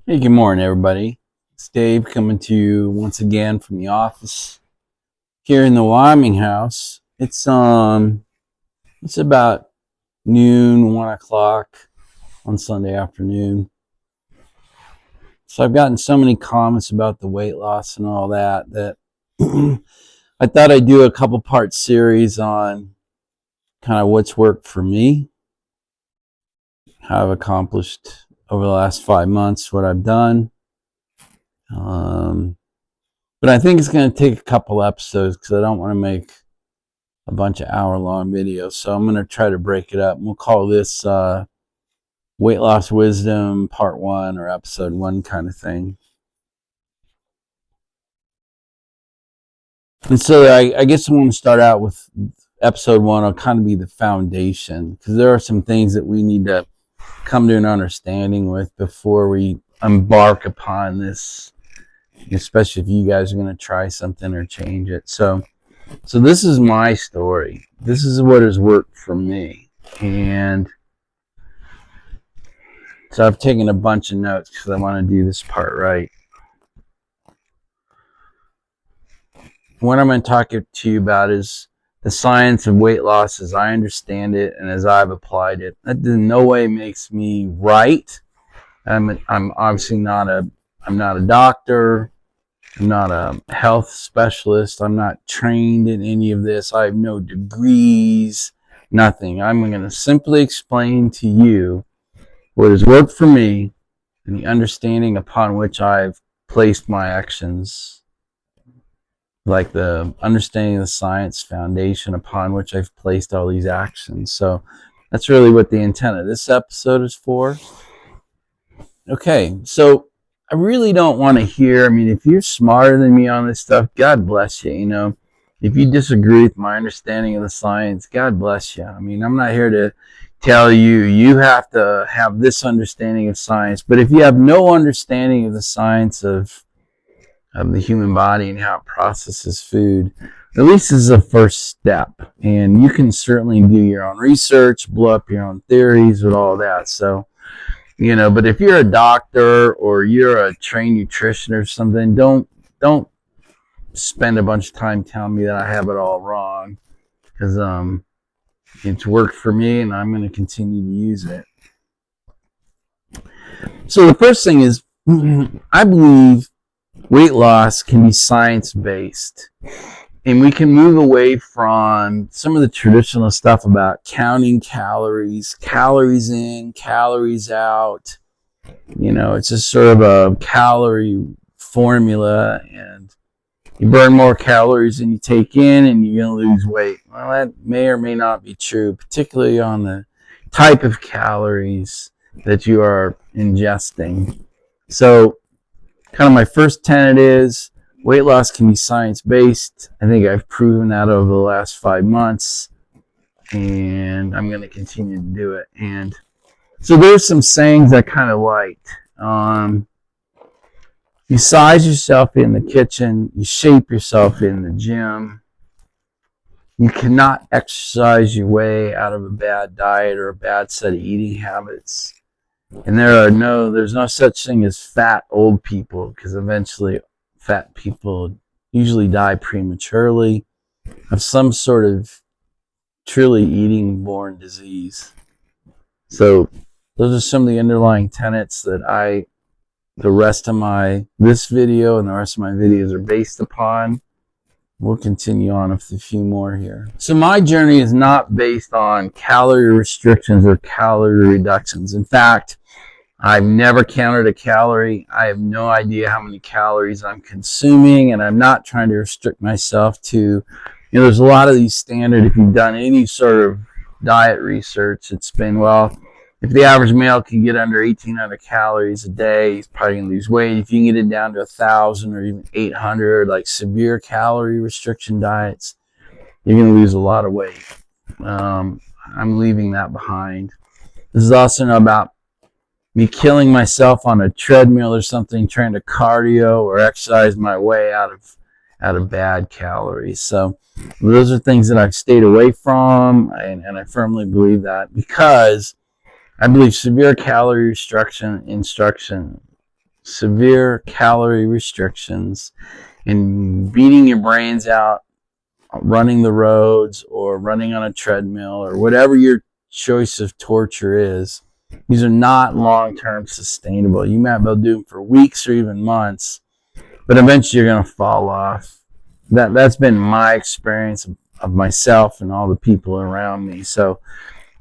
Hey, good morning, everybody. It's Dave coming to you once again from the office here in the Wyoming house. It's about noon, 1 o'clock on Sunday afternoon. So I've gotten so many comments about the weight loss and all that I thought I'd do a couple part series on kind of what's worked for me, how I've accomplished over the last 5 months, what I've done. But I think it's going to take a couple episodes because I don't want to make a bunch of hour-long videos. So I'm going to try to break it up. We'll call this Weightloss Wisdom Part 1 or Episode 1 kind of thing. And so I guess I want to start out with Episode 1. It'll kind of be the foundation because there are some things that we need to come to an understanding with before we embark upon this, especially if you guys are going to try something or change it. So this is my story. This is what has worked for me. And so I've taken a bunch of notes because I want to do this part right. What I'm going to talk to you about is the science of weight loss as I understand it and as I've applied it. That in no way makes me right. I'm obviously not a doctor. I'm not a health specialist. I'm not trained in any of this. I have no degrees, nothing. I'm going to simply explain to you what has worked for me and the understanding upon which I've placed my actions, like the understanding of the science foundation upon which I've placed all these actions. So that's really what the intent of this episode is for. Okay, so I really don't want to hear, if you're smarter than me on this stuff, God bless you, If you disagree with my understanding of the science, God bless you. I'm not here to tell you, you have to have this understanding of science. But if you have no understanding of the science of the human body and how it processes food, at least this is a first step. And you can certainly do your own research, blow up your own theories with all that. So, but if you're a doctor or you're a trained nutritionist or something, don't spend a bunch of time telling me that I have it all wrong, because it's worked for me and I'm going to continue to use it. So the first thing is, I believe weight loss can be science-based. And we can move away from some of the traditional stuff about counting calories, calories in, calories out. It's just sort of a calorie formula, and you burn more calories than you take in, and you're going to lose weight. Well, that may or may not be true, particularly on the type of calories that you are ingesting. So, kind of my first tenet is, weight loss can be science-based. I think I've proven that over the last 5 months, and I'm going to continue to do it. And so there's some sayings I kind of liked. You size yourself in the kitchen. You shape yourself in the gym. You cannot exercise your way out of a bad diet or a bad set of eating habits. And there's no such thing as fat old people, because eventually fat people usually die prematurely of some sort of truly eating-borne disease. So those are some of the underlying tenets that the rest of this video and the rest of my videos are based upon. We'll continue on with a few more here. So my journey is not based on calorie restrictions or calorie reductions. In fact, I've never counted a calorie. I have no idea how many calories I'm consuming, and I'm not trying to restrict myself to, there's a lot of these standard, if you've done any sort of diet research, it's been, well, if the average male can get under 1,800 calories a day, he's probably going to lose weight. If you can get it down to 1,000 or even 800, like severe calorie restriction diets, you're going to lose a lot of weight. I'm leaving that behind. This is also not about me killing myself on a treadmill or something, trying to cardio or exercise my way out of bad calories. So those are things that I've stayed away from, and I firmly believe that, because I believe severe calorie restriction severe calorie restrictions and beating your brains out running the roads or running on a treadmill or whatever your choice of torture is, these are not long-term sustainable. You might be able to do them for weeks or even months, but eventually you're going to fall off. That's been my experience of myself and all the people around me. So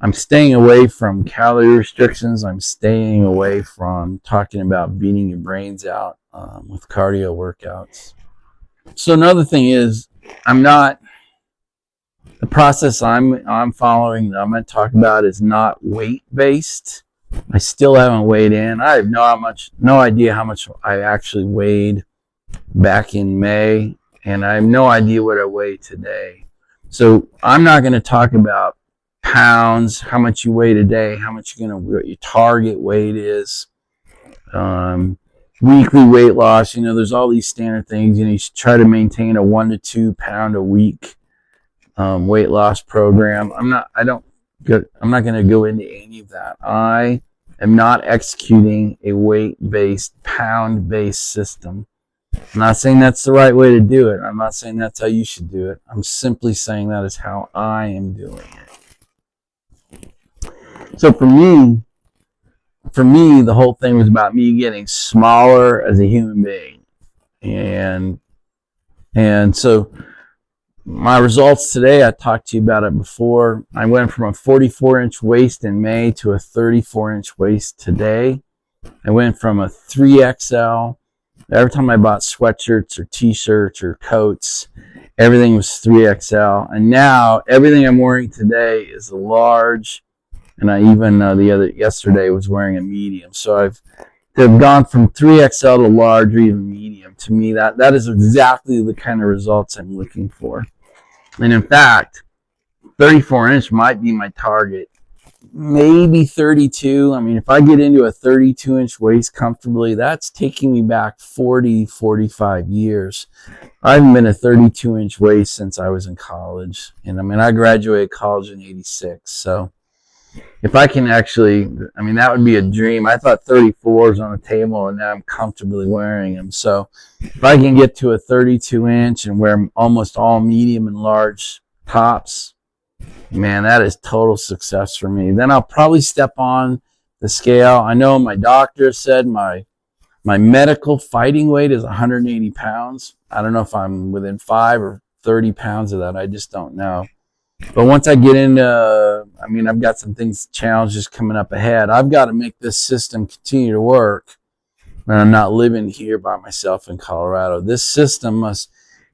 I'm staying away from calorie restrictions. I'm staying away from talking about beating your brains out with cardio workouts. So another thing is, the process I'm following that I'm going to talk about is not weight based. I still haven't weighed in. I have no idea how much I actually weighed back in May, and I have no idea what I weigh today. So I'm not going to talk about pounds, how much you weigh today, what your target weight is, weekly weight loss. There's all these standard things. You try to maintain a 1 to 2 pound a week weight loss program. I'm not going to go into any of that. I am not executing a weight-based, pound-based system. I'm not saying that's the right way to do it. I'm not saying that's how you should do it. I'm simply saying that is how I am doing it. So for me, the whole thing was about me getting smaller as a human being. And so my results today, I talked to you about it before. I went from a 44-inch waist in May to a 34-inch waist today. I went from a 3XL. Every time I bought sweatshirts or t-shirts or coats, everything was 3XL. And now everything I'm wearing today is a large. And I even yesterday was wearing a medium. So I've gone from 3XL to large or even medium. To me, that is exactly the kind of results I'm looking for. And in fact, 34-inch might be my target. Maybe 32. I mean, if I get into a 32-inch waist comfortably, that's taking me back 40, 45 years. I haven't been a 32-inch waist since I was in college. And I mean, I graduated college in 86. So if I can actually, I mean, that would be a dream. I thought 34s on the table, and now I'm comfortably wearing them. So if I can get to a 32-inch and wear almost all medium and large tops, man, that is total success for me. Then I'll probably step on the scale. I know my doctor said my medical fighting weight is 180 pounds. I don't know if I'm within 5 or 30 pounds of that. I just don't know. But once I get into, I've got some challenges coming up ahead. I've got to make this system continue to work. And I'm not living here by myself in Colorado. This system must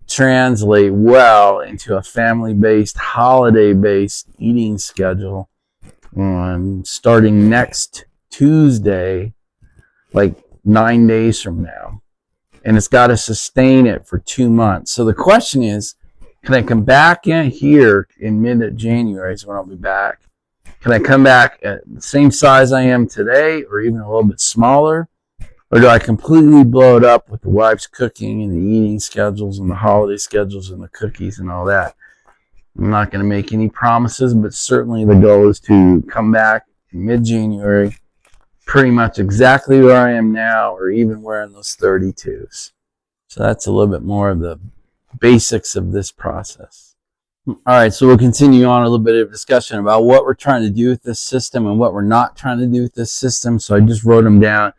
translate well into a family-based, holiday-based eating schedule starting next Tuesday, like 9 days from now. And it's got to sustain it for 2 months. So the question is, can I come back in here in mid-January is when I'll be back? Can I come back at the same size I am today or even a little bit smaller? Or do I completely blow it up with the wife's cooking and the eating schedules and the holiday schedules and the cookies and all that? I'm not going to make any promises, but certainly the goal is to come back in mid-January pretty much exactly where I am now or even wearing those 32s. So that's a little bit more of the basics of this process. All right, so we'll continue on a little bit of discussion about what we're trying to do with this system and what we're not trying to do with this system. So I just wrote them down.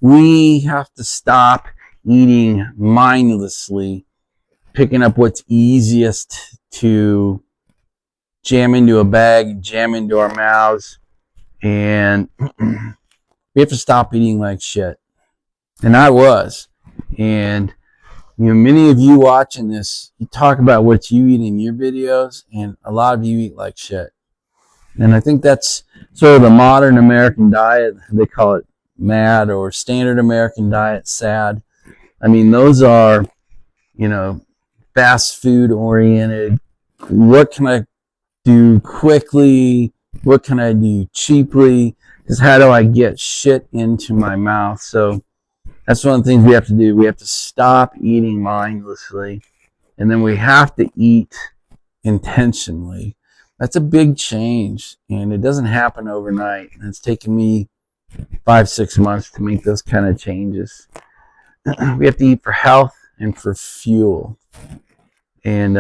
We have to stop eating mindlessly, picking up what's easiest to jam into a bag, jam into our mouths, and we have to stop eating like shit. And I was. And many of you watching this, you talk about what you eat in your videos, and a lot of you eat like shit. And I think that's sort of the modern American diet. They call it MAD or standard American diet, SAD. I mean, those are, fast food oriented. What can I do quickly? What can I do cheaply? Just how do I get shit into my mouth? So that's one of the things we have to do. We have to stop eating mindlessly, and then we have to eat intentionally. That's a big change, and it doesn't happen overnight. And it's taken me 5-6 months to make those kind of changes. We have to eat for health and for fuel, and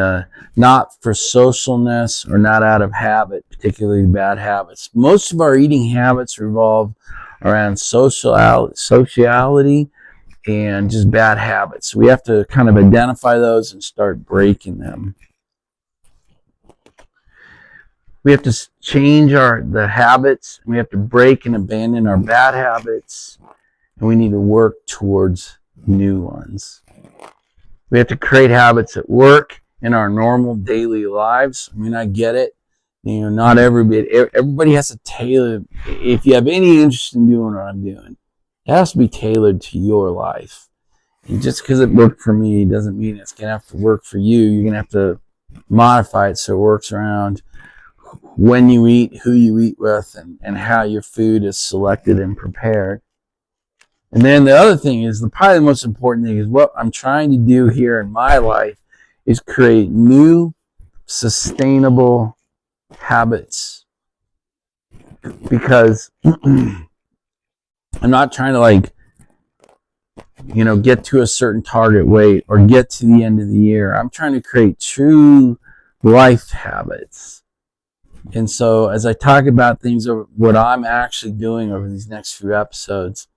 not for socialness or not out of habit, particularly bad habits. Most of our eating habits revolve around sociality and just bad habits. So we have to kind of identify those and start breaking them. We have to change the habits. We have to break and abandon our bad habits, and we need to work towards new ones. We have to create habits at work in our normal daily lives. I mean, I get it. Not everybody has to tailor. If you have any interest in doing what I'm doing, it has to be tailored to your life. And just because it worked for me doesn't mean it's going to have to work for you. You're going to have to modify it so it works around when you eat, who you eat with, and how your food is selected and prepared. And then the other thing is, probably the most important thing is what I'm trying to do here in my life is create new, sustainable habits. Because I'm not trying to get to a certain target weight or get to the end of the year. I'm trying to create true life habits. And so as I talk about things, what I'm actually doing over these next few episodes,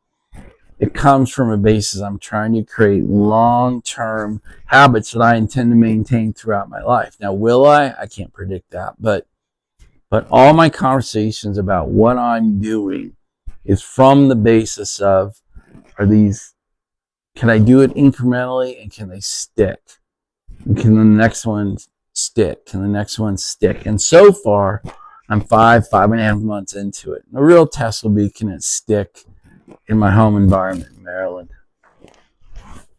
it comes from a basis I'm trying to create long-term habits that I intend to maintain throughout my life. Now, will I? I can't predict that. But all my conversations about what I'm doing is from the basis of, can I do it incrementally and can they stick? And can the next one stick? Can the next one stick? And so far, I'm 5.5 months into it. The real test will be, can it stick in my home environment in Maryland?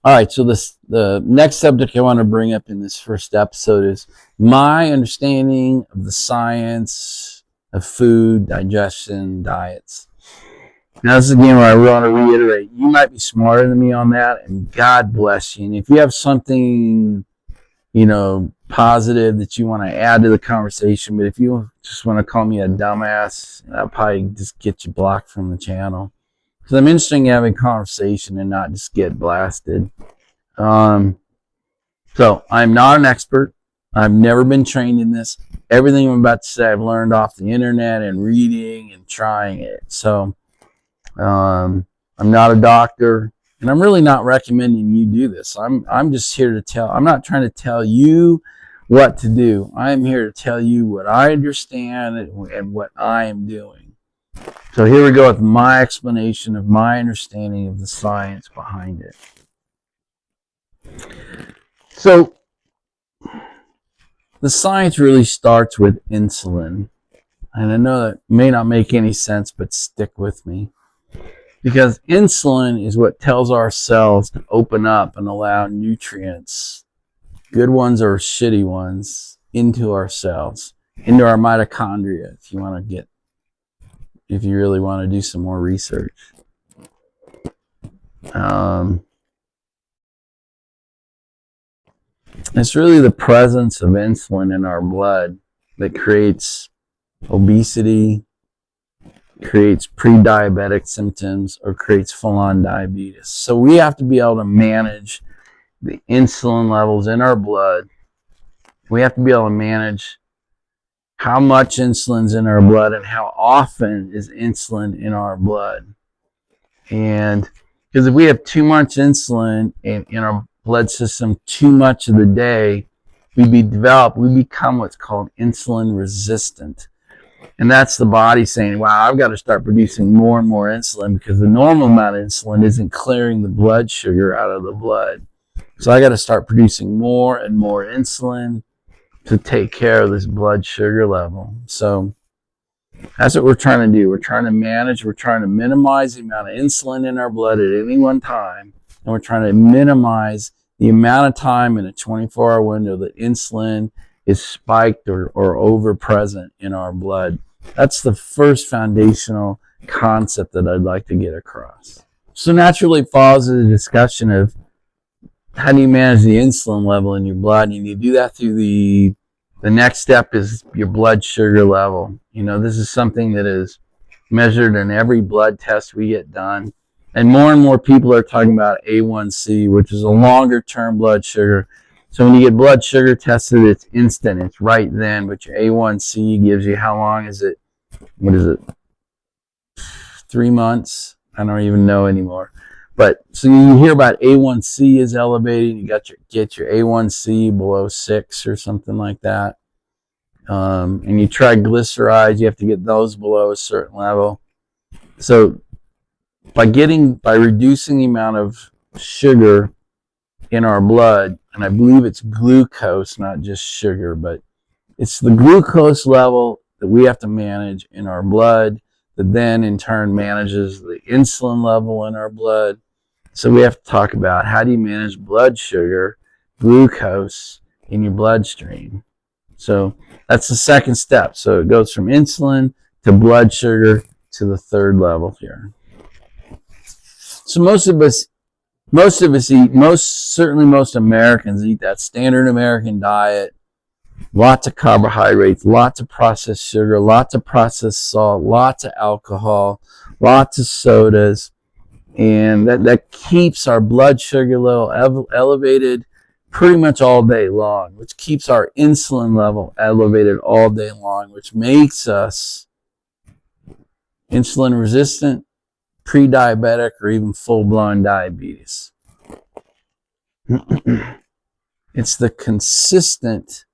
All right, so the next subject I want to bring up in this first episode is my understanding of the science of food, digestion, diets. Now, this is again where I want to reiterate, you might be smarter than me on that, and God bless you. And if you have something, positive that you want to add to the conversation, but if you just want to call me a dumbass, I'll probably just get you blocked from the channel. Because I'm interested in having conversation and not just get blasted. So I'm not an expert. I've never been trained in this. Everything I'm about to say I've learned off the internet and reading and trying it. So I'm not a doctor, and I'm really not recommending you do this. I'm just here to I'm not trying to tell you what to do. I'm here to tell you what I understand and what I am doing. So here we go with my explanation of my understanding of the science behind it. So the science really starts with insulin. And I know that may not make any sense, but stick with me. Because insulin is what tells our cells to open up and allow nutrients, good ones or shitty ones, into our cells, into our mitochondria, if you really want to do some more research. It's really the presence of insulin in our blood that creates obesity, creates pre-diabetic symptoms, or creates full-on diabetes. So we have to be able to manage the insulin levels in our blood. We have to be able to manage how much insulin's in our blood and how often is insulin in our blood. And because if we have too much insulin in our blood system too much of the day, we become what's called insulin resistant. And that's the body saying, wow, I've got to start producing more and more insulin because the normal amount of insulin isn't clearing the blood sugar out of the blood. So I got to start producing more and more insulin to take care of this blood sugar level. So that's what we're trying to do. We're trying to minimize the amount of insulin in our blood at any one time. And we're trying to minimize the amount of time in a 24-hour window that insulin is spiked or over present in our blood. That's the first foundational concept that I'd like to get across. So naturally it follows the discussion of how do you manage the insulin level in your blood? And you do that through the next step is your blood sugar level. This is something that is measured in every blood test we get done. And more people are talking about A1C, which is a longer term blood sugar. So when you get blood sugar tested, it's instant. It's right then. But your A1C gives you, how long is it? What is it? 3 months? I don't even know anymore. But so you hear about A1C is elevated. You get your A1C below 6 or something like that. And your triglycerides, you have to get those below a certain level. So by reducing the amount of sugar in our blood, and I believe it's glucose, not just sugar, but it's the glucose level that we have to manage in our blood that then in turn manages the insulin level in our blood. So we have to talk about, how do you manage blood sugar, glucose in your bloodstream? So that's the second step. So it goes from insulin to blood sugar to the third level here. So most Americans eat that standard American diet. Lots of carbohydrates, lots of processed sugar, lots of processed salt, lots of alcohol, lots of sodas. And that keeps our blood sugar level elevated pretty much all day long, which keeps our insulin level elevated all day long, which makes us insulin resistant, pre-diabetic, or even full-blown diabetes. It's the consistent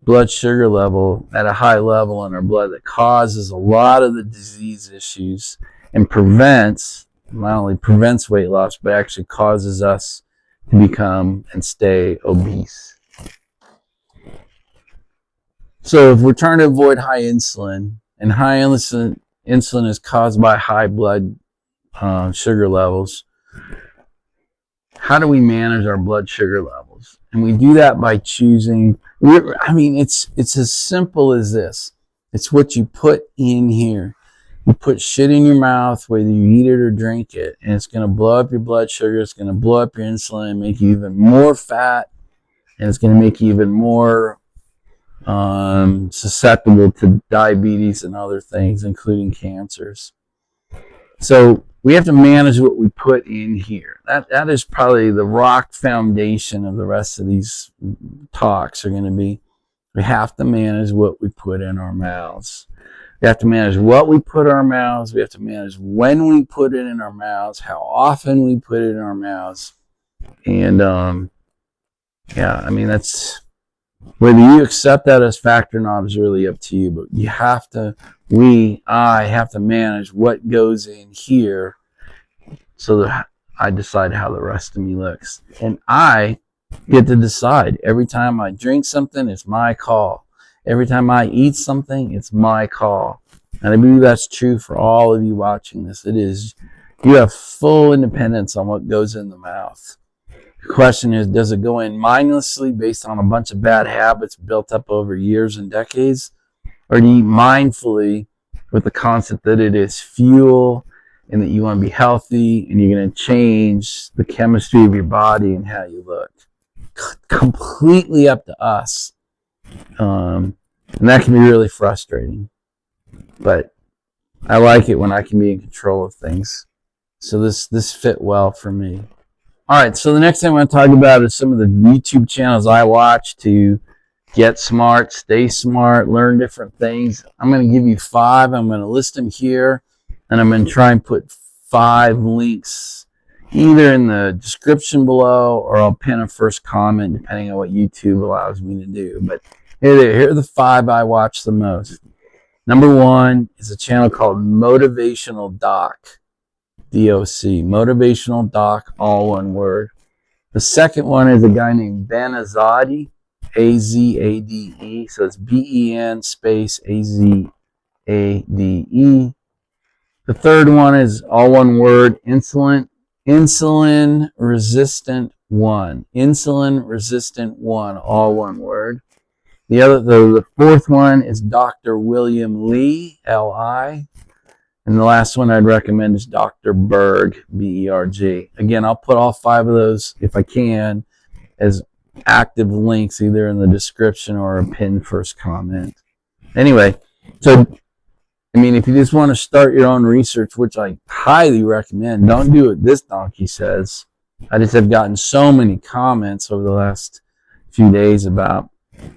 blood sugar level at a high level in our blood that causes a lot of the disease issues and not only prevents weight loss, but actually causes us to become and stay obese. So if we're trying to avoid high insulin, and high insulin is caused by high blood sugar levels, how do we manage our blood sugar levels? And we do that by choosing, it's as simple as this. It's what you put in here. You put shit in your mouth, whether you eat it or drink it, and it's going to blow up your blood sugar. It's going to blow up your insulin and make you even more fat, and it's going to make you even more susceptible to diabetes and other things, including cancers. So we have to manage what we put in here. That is probably the rock foundation of the rest of these talks are going to be. We have to manage what we put in our mouths. We have to manage what we put in our mouths. We have to manage when we put it in our mouths, how often we put it in our mouths. And that's, whether you accept that as fact or not is really up to you. But you have to, I have to manage what goes in here so that I decide how the rest of me looks. And I get to decide. Every time I drink something, it's my call. Every time I eat something, it's my call. And I believe that's true for all of you watching this. It is. You have full independence on what goes in the mouth. The question is, does it go in mindlessly based on a bunch of bad habits built up over years and decades? Or do you eat mindfully with the concept that it is fuel and that you want to be healthy and you're going to change the chemistry of your body and how you look? Completely up to us. And that can be really frustrating. But I like it when I can be in control of things. So this fit well for me. All right, so the next thing I want to talk about is some of the YouTube channels I watch to get smart, stay smart, learn different things. I'm going to give you 5. I'm going to list them here, and I'm going to try and put 5 links either in the description below, or I'll pin a first comment depending on what YouTube allows me to do. But here are the 5 I watch the most. Number 1 is a channel called Motivational Doc. DOC, Motivational Doc, all one word. The second one is a guy named Ben Azadi, A-Z-A-D-E, so it's B-E-N space A-Z-A-D-E. The third one is all one word, Insulin Resistant 1. Insulin Resistant 1, all one word. The fourth one is Dr. William Li, L-I. And the last one I'd recommend is Dr. Berg, B-E-R-G. Again, I'll put all 5 of those, if I can, as active links either in the description or a pinned first comment. Anyway, so I mean, if you just want to start your own research, which I highly recommend, don't do what this donkey says. I just have gotten so many comments over the last few days about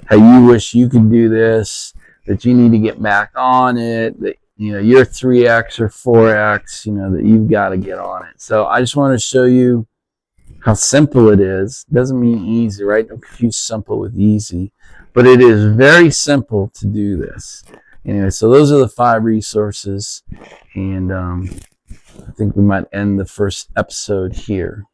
how you wish you could do this, that you need to get back on it, that you're 3x or 4x, that you've got to get on it. So I just want to show you how simple it is. Doesn't mean easy, right? Don't confuse simple with easy, but it is very simple to do this. Anyway, so those are the 5 resources, and I think we might end the first episode here.